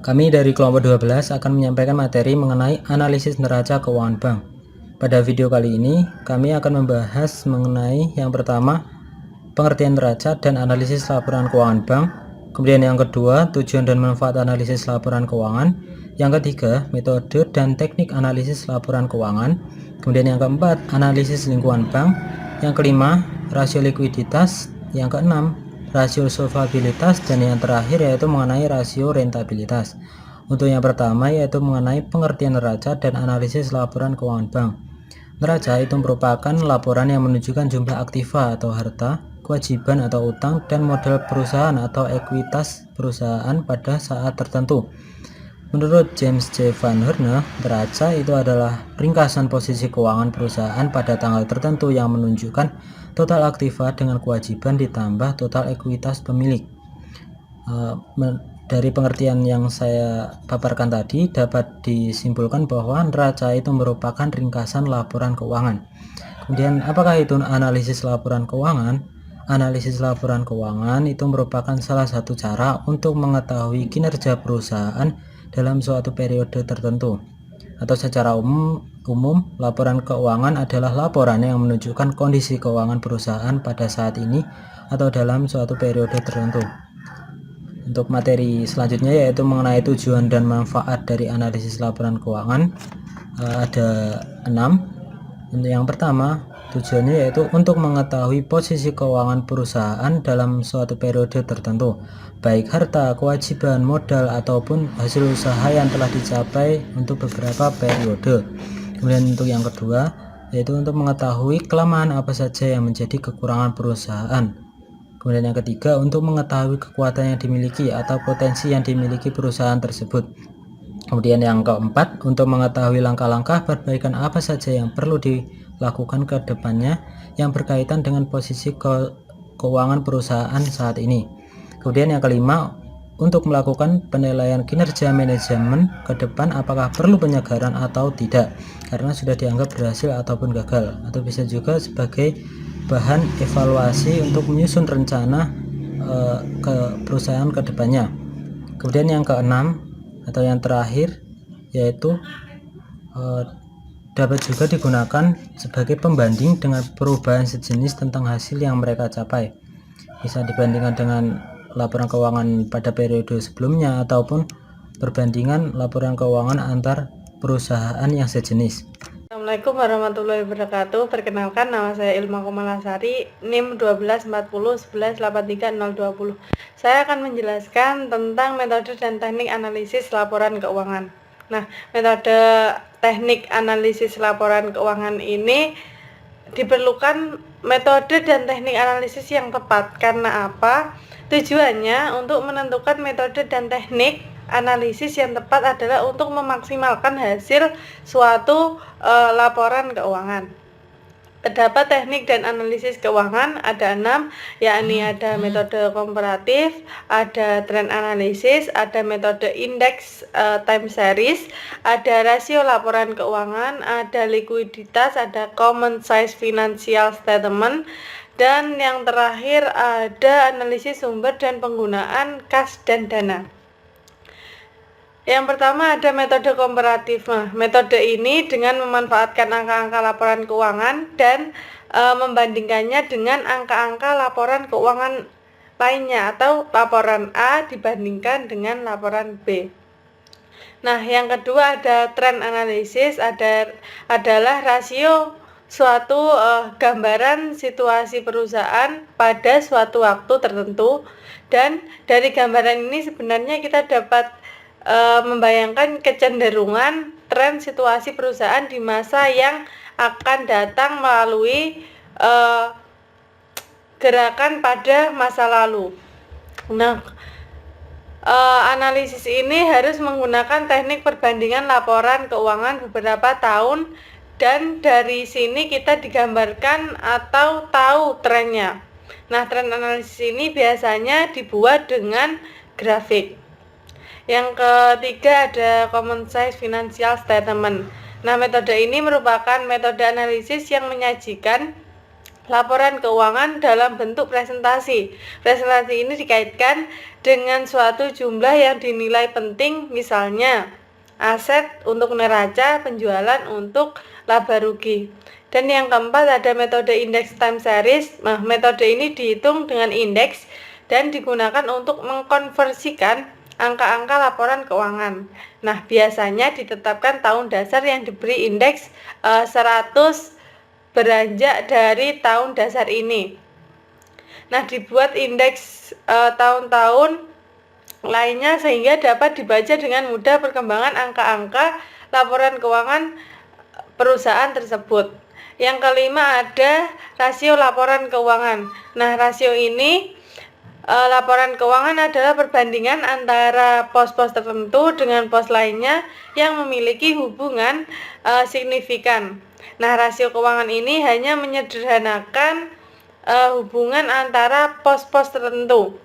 Kami dari kelompok 12 akan menyampaikan materi mengenai analisis neraca keuangan bank. Pada video kali ini, kami akan membahas mengenai yang pertama, pengertian neraca dan analisis laporan keuangan bank. Kemudian yang kedua, tujuan dan manfaat analisis laporan keuangan. Yang ketiga, metode dan teknik analisis laporan keuangan. Kemudian yang keempat, analisis lingkungan bank. Yang kelima, rasio likuiditas. Yang keenam, rasio solvabilitas, dan yang terakhir yaitu mengenai rasio rentabilitas. Untuk yang pertama yaitu mengenai pengertian neraca dan analisis laporan keuangan bank. Neraca itu merupakan laporan yang menunjukkan jumlah aktiva atau harta, kewajiban atau utang, dan modal perusahaan atau ekuitas perusahaan pada saat tertentu. Menurut James J. Van Herne, neraca itu adalah ringkasan posisi keuangan perusahaan pada tanggal tertentu yang menunjukkan total aktiva dengan kewajiban ditambah total ekuitas pemilik. Dari pengertian yang saya paparkan tadi dapat disimpulkan bahwa neraca itu merupakan ringkasan laporan keuangan. Kemudian apakah itu analisis laporan keuangan? Analisis laporan keuangan itu merupakan salah satu cara untuk mengetahui kinerja perusahaan dalam suatu periode tertentu. Atau secara umum, laporan keuangan adalah laporan yang menunjukkan kondisi keuangan perusahaan pada saat ini atau dalam suatu periode tertentu. Untuk materi selanjutnya yaitu mengenai tujuan dan manfaat dari analisis laporan keuangan, ada 6. Yang pertama, tujuannya yaitu untuk mengetahui posisi keuangan perusahaan dalam suatu periode tertentu, baik harta, kewajiban, modal, ataupun hasil usaha yang telah dicapai untuk beberapa periode. Kemudian untuk yang kedua, yaitu untuk mengetahui kelemahan apa saja yang menjadi kekurangan perusahaan. Kemudian yang ketiga, untuk mengetahui kekuatan yang dimiliki atau potensi yang dimiliki perusahaan tersebut. Kemudian yang keempat, untuk mengetahui langkah-langkah perbaikan apa saja yang perlu dilakukan ke depannya yang berkaitan dengan posisi keuangan perusahaan saat ini. Kemudian yang kelima, untuk melakukan penilaian kinerja manajemen ke depan apakah perlu penyegaran atau tidak karena sudah dianggap berhasil ataupun gagal, atau bisa juga sebagai bahan evaluasi untuk menyusun rencana ke perusahaan ke depannya. Kemudian yang keenam atau yang terakhir yaitu dapat juga digunakan sebagai pembanding dengan perubahan sejenis tentang hasil yang mereka capai. Bisa dibandingkan dengan laporan keuangan pada periode sebelumnya ataupun perbandingan laporan keuangan antar perusahaan yang sejenis. Assalamualaikum warahmatullahi wabarakatuh. Perkenalkan, nama saya Ilma Komalasari, NIM 124011830020. Saya akan menjelaskan tentang metode dan teknik analisis laporan keuangan. Nah, metode teknik analisis laporan keuangan ini diperlukan metode dan teknik analisis yang tepat. Karena apa? Tujuannya untuk menentukan metode dan teknik analisis yang tepat adalah untuk memaksimalkan hasil suatu laporan keuangan. Terdapat teknik dan analisis keuangan ada 6, yakni ada metode komparatif, ada trend analisis, ada metode index time series, ada rasio laporan keuangan, ada likuiditas, ada common size financial statement, dan yang terakhir ada analisis sumber dan penggunaan kas dan dana. Yang pertama ada metode komparatif. Nah, metode ini dengan memanfaatkan angka-angka laporan keuangan dan membandingkannya dengan angka-angka laporan keuangan lainnya atau laporan A dibandingkan dengan laporan B. Nah, yang kedua ada trend analisis, adalah rasio suatu gambaran situasi perusahaan pada suatu waktu tertentu, dan dari gambaran ini sebenarnya kita dapat membayangkan kecenderungan tren situasi perusahaan di masa yang akan datang melalui gerakan pada masa lalu. Nah, analisis ini harus menggunakan teknik perbandingan laporan keuangan beberapa tahun, dan dari sini kita digambarkan atau tahu trennya. Nah, tren analisis ini biasanya dibuat dengan grafik. Yang ketiga ada common size financial statement. Nah, metode ini merupakan metode analisis yang menyajikan laporan keuangan dalam bentuk presentasi. Presentasi ini dikaitkan dengan suatu jumlah yang dinilai penting, misalnya aset untuk neraca, penjualan untuk laba rugi. Dan yang keempat ada metode index time series. Nah, metode ini dihitung dengan indeks dan digunakan untuk mengkonversikan angka-angka laporan keuangan. Nah, biasanya ditetapkan tahun dasar yang diberi indeks 100 beranjak dari tahun dasar ini. Nah, dibuat indeks tahun-tahun lainnya sehingga dapat dibaca dengan mudah perkembangan angka-angka laporan keuangan perusahaan tersebut. Yang kelima ada rasio laporan keuangan. Nah, rasio ini laporan keuangan adalah perbandingan antara pos-pos tertentu dengan pos lainnya yang memiliki hubungan signifikan. Nah, rasio keuangan ini hanya menyederhanakan hubungan antara pos-pos tertentu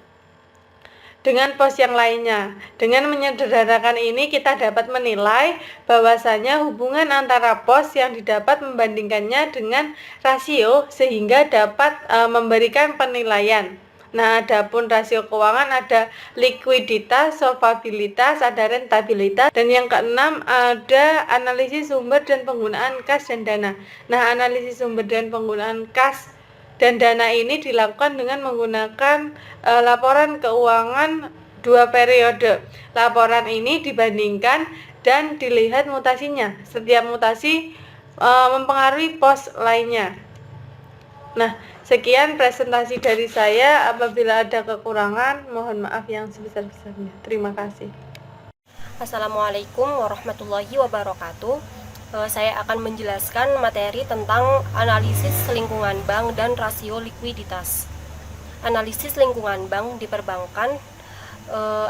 dengan pos yang lainnya. Dengan menyederhanakan ini kita dapat menilai bahwasanya hubungan antara pos yang didapat membandingkannya dengan rasio sehingga dapat memberikan penilaian. Nah, adapun rasio keuangan ada likuiditas, solvabilitas, ada rentabilitas, dan yang keenam ada analisis sumber dan penggunaan kas dan dana. Nah, analisis sumber dan penggunaan kas dan dana ini dilakukan dengan menggunakan laporan keuangan 2 periode. Laporan ini dibandingkan dan dilihat mutasinya. Setiap mutasi mempengaruhi pos lainnya. Nah, sekian presentasi dari saya. Apabila ada kekurangan, mohon maaf yang sebesar-besarnya. Terima kasih. Assalamualaikum warahmatullahi wabarakatuh. Saya akan menjelaskan materi tentang analisis lingkungan bank dan rasio likuiditas. Analisis lingkungan bank di perbankan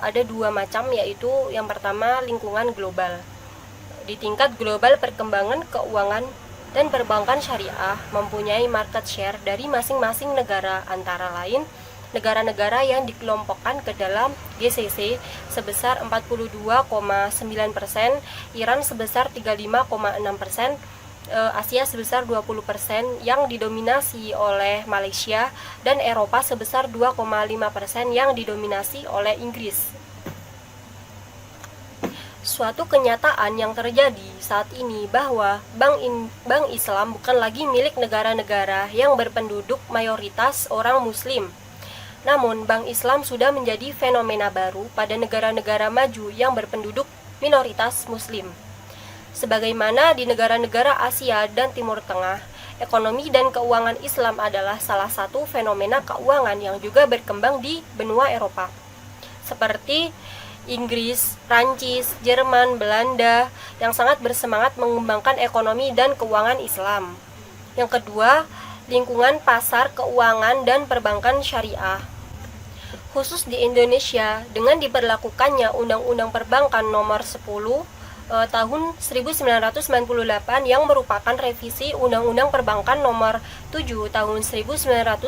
ada dua macam, yaitu yang pertama lingkungan global. Di tingkat global, perkembangan keuangan dan perbankan syariah mempunyai market share dari masing-masing negara, antara lain negara-negara yang dikelompokkan ke dalam GCC sebesar 42,9%, Iran sebesar 35,6%, Asia sebesar 20% yang didominasi oleh Malaysia, dan Eropa sebesar 2,5% yang didominasi oleh Inggris. Suatu kenyataan yang terjadi saat ini bahwa Bank Islam bukan lagi milik negara-negara yang berpenduduk mayoritas orang Muslim. Namun, Bank Islam sudah menjadi fenomena baru pada negara-negara maju yang berpenduduk minoritas Muslim. Sebagaimana di negara-negara Asia dan Timur Tengah, ekonomi dan keuangan Islam adalah salah satu fenomena keuangan yang juga berkembang di benua Eropa, seperti Inggris, Prancis, Jerman, Belanda yang sangat bersemangat mengembangkan ekonomi dan keuangan Islam. Yang kedua, lingkungan pasar keuangan dan perbankan syariah. Khusus di Indonesia, dengan diberlakukannya Undang-Undang Perbankan Nomor 10 tahun 1998 yang merupakan revisi Undang-Undang Perbankan Nomor 7 tahun 1992,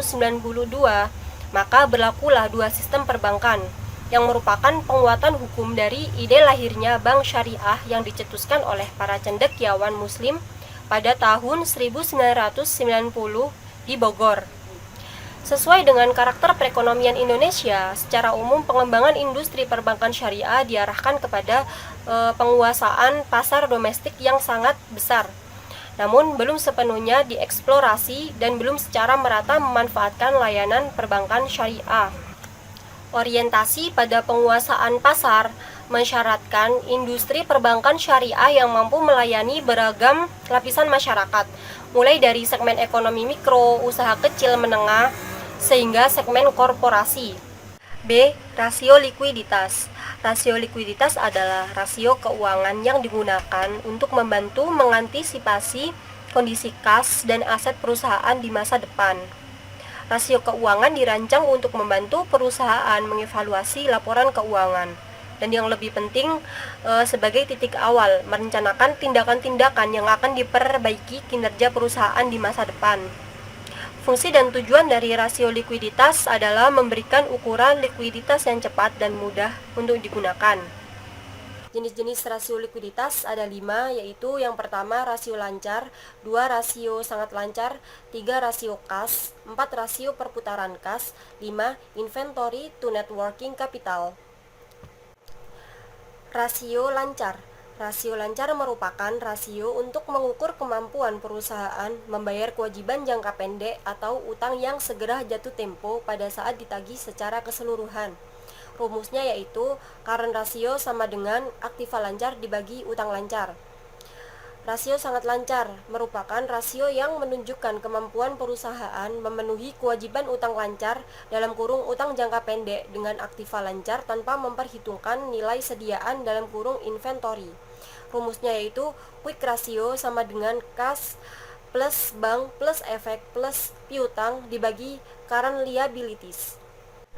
maka berlakulah dua sistem perbankan yang merupakan penguatan hukum dari ide lahirnya bank syariah yang dicetuskan oleh para cendekiawan Muslim pada tahun 1990 di Bogor. Sesuai dengan karakter perekonomian Indonesia, secara umum pengembangan industri perbankan syariah diarahkan kepada penguasaan pasar domestik yang sangat besar, namun belum sepenuhnya dieksplorasi dan belum secara merata memanfaatkan layanan perbankan syariah. Orientasi pada penguasaan pasar mensyaratkan industri perbankan syariah yang mampu melayani beragam lapisan masyarakat, mulai dari segmen ekonomi mikro, usaha kecil menengah, sehingga segmen korporasi. B. Rasio likuiditas. Rasio likuiditas adalah rasio keuangan yang digunakan untuk membantu mengantisipasi kondisi kas dan aset perusahaan di masa depan. Rasio keuangan dirancang untuk membantu perusahaan mengevaluasi laporan keuangan, dan yang lebih penting sebagai titik awal merencanakan tindakan-tindakan yang akan diperbaiki kinerja perusahaan di masa depan. Fungsi dan tujuan dari rasio likuiditas adalah memberikan ukuran likuiditas yang cepat dan mudah untuk digunakan. Jenis-jenis rasio likuiditas ada 5, yaitu yang pertama rasio lancar, 2 rasio sangat lancar, 3 rasio kas, 4 rasio perputaran kas, 5 inventory to net working capital. Rasio lancar. Rasio lancar merupakan rasio untuk mengukur kemampuan perusahaan membayar kewajiban jangka pendek atau utang yang segera jatuh tempo pada saat ditagih secara keseluruhan. Rumusnya yaitu current ratio sama dengan aktiva lancar dibagi utang lancar. Rasio sangat lancar merupakan rasio yang menunjukkan kemampuan perusahaan memenuhi kewajiban utang lancar dalam kurung utang jangka pendek dengan aktiva lancar tanpa memperhitungkan nilai sediaan dalam kurung inventory. Rumusnya yaitu quick ratio sama dengan kas plus bank plus efek plus piutang dibagi current liabilities.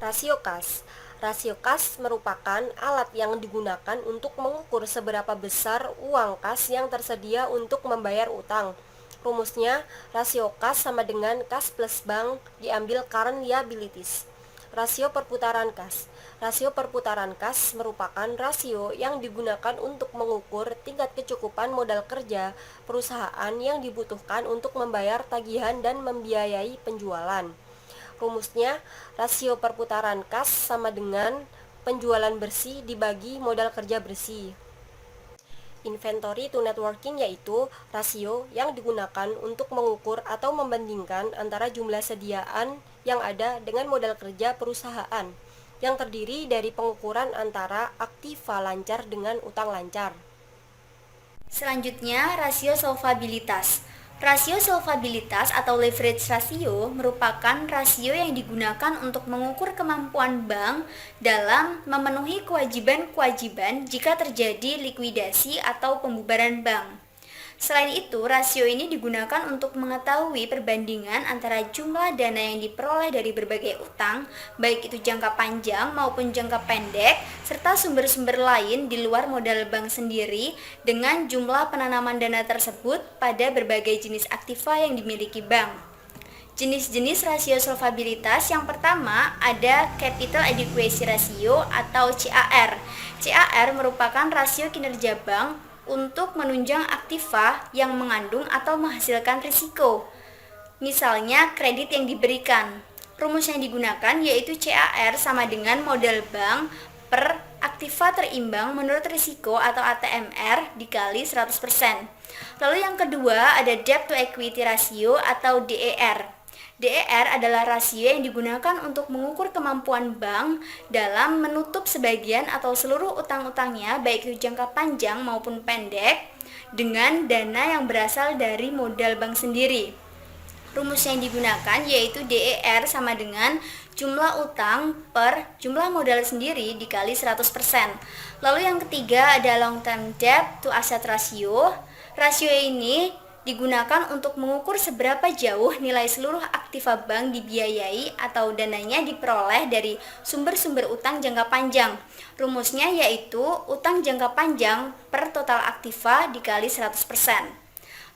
Rasio kas. Rasio kas merupakan alat yang digunakan untuk mengukur seberapa besar uang kas yang tersedia untuk membayar utang. Rumusnya, rasio kas sama dengan kas plus bank diambil current liabilities. Rasio perputaran kas. Rasio perputaran kas merupakan rasio yang digunakan untuk mengukur tingkat kecukupan modal kerja perusahaan yang dibutuhkan untuk membayar tagihan dan membiayai penjualan. Rumusnya, rasio perputaran kas sama dengan penjualan bersih dibagi modal kerja bersih. Inventory to net working yaitu rasio yang digunakan untuk mengukur atau membandingkan antara jumlah sediaan yang ada dengan modal kerja perusahaan, yang terdiri dari pengukuran antara aktiva lancar dengan utang lancar. Selanjutnya, rasio solvabilitas. Rasio solvabilitas atau leverage ratio merupakan rasio yang digunakan untuk mengukur kemampuan bank dalam memenuhi kewajiban-kewajiban jika terjadi likuidasi atau pembubaran bank. Selain itu, rasio ini digunakan untuk mengetahui perbandingan antara jumlah dana yang diperoleh dari berbagai utang, baik itu jangka panjang maupun jangka pendek, serta sumber-sumber lain di luar modal bank sendiri dengan jumlah penanaman dana tersebut pada berbagai jenis aktiva yang dimiliki bank. Jenis-jenis rasio solvabilitas yang pertama ada Capital Adequacy Ratio atau CAR. CAR merupakan rasio kinerja bank untuk menunjang aktiva yang mengandung atau menghasilkan risiko. Misalnya kredit yang diberikan. Rumus yang digunakan yaitu CAR sama dengan modal bank per aktiva terimbang menurut risiko atau ATMR dikali 100%. Lalu yang kedua ada Debt to Equity Ratio atau DER. DER adalah rasio yang digunakan untuk mengukur kemampuan bank dalam menutup sebagian atau seluruh utang-utangnya baik itu jangka panjang maupun pendek dengan dana yang berasal dari modal bank sendiri. Rumus yang digunakan yaitu DER sama dengan jumlah utang per jumlah modal sendiri dikali 100%. Lalu yang ketiga ada Long Term Debt to Asset Ratio. Rasio ini digunakan untuk mengukur seberapa jauh nilai seluruh aktiva bank dibiayai atau dananya diperoleh dari sumber-sumber utang jangka panjang. Rumusnya yaitu utang jangka panjang per total aktiva dikali 100%.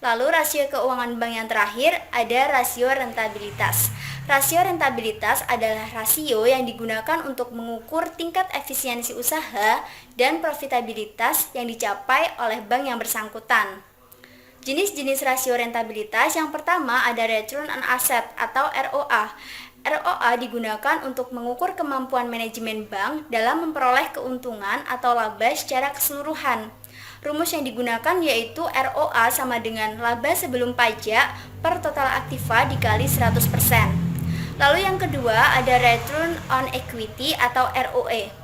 Lalu rasio keuangan bank yang terakhir ada rasio rentabilitas. Rasio rentabilitas adalah rasio yang digunakan untuk mengukur tingkat efisiensi usaha dan profitabilitas yang dicapai oleh bank yang bersangkutan. Jenis-jenis rasio rentabilitas yang pertama ada Return on Asset atau ROA. ROA digunakan untuk mengukur kemampuan manajemen bank dalam memperoleh keuntungan atau laba secara keseluruhan. Rumus yang digunakan yaitu ROA sama dengan laba sebelum pajak per total aktiva dikali 100%. Lalu yang kedua ada Return on Equity atau ROE.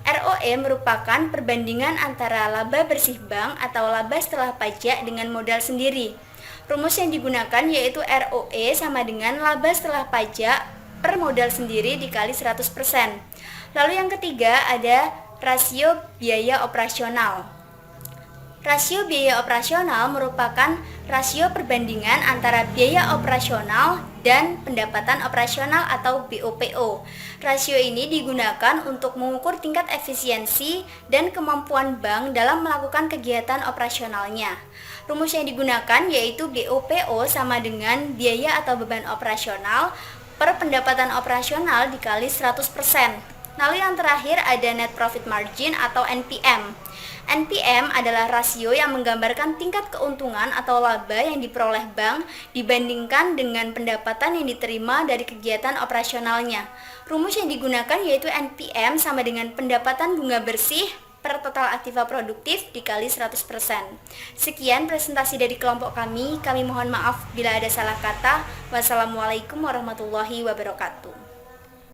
ROE merupakan perbandingan antara laba bersih bank atau laba setelah pajak dengan modal sendiri. Rumus yang digunakan yaitu ROE sama dengan laba setelah pajak per modal sendiri dikali 100%. Lalu yang ketiga ada rasio biaya operasional. Rasio biaya operasional merupakan rasio perbandingan antara biaya operasional dan pendapatan operasional atau BOPO. Rasio ini digunakan untuk mengukur tingkat efisiensi dan kemampuan bank dalam melakukan kegiatan operasionalnya. Rumus yang digunakan yaitu BOPO sama dengan biaya atau beban operasional per pendapatan operasional dikali 100%. Lalu yang terakhir ada net profit margin atau NPM. NPM adalah rasio yang menggambarkan tingkat keuntungan atau laba yang diperoleh bank dibandingkan dengan pendapatan yang diterima dari kegiatan operasionalnya. Rumus yang digunakan yaitu NPM sama dengan pendapatan bunga bersih per total aktiva produktif dikali 100%. Sekian presentasi dari kelompok kami mohon maaf bila ada salah kata. Wassalamualaikum warahmatullahi wabarakatuh.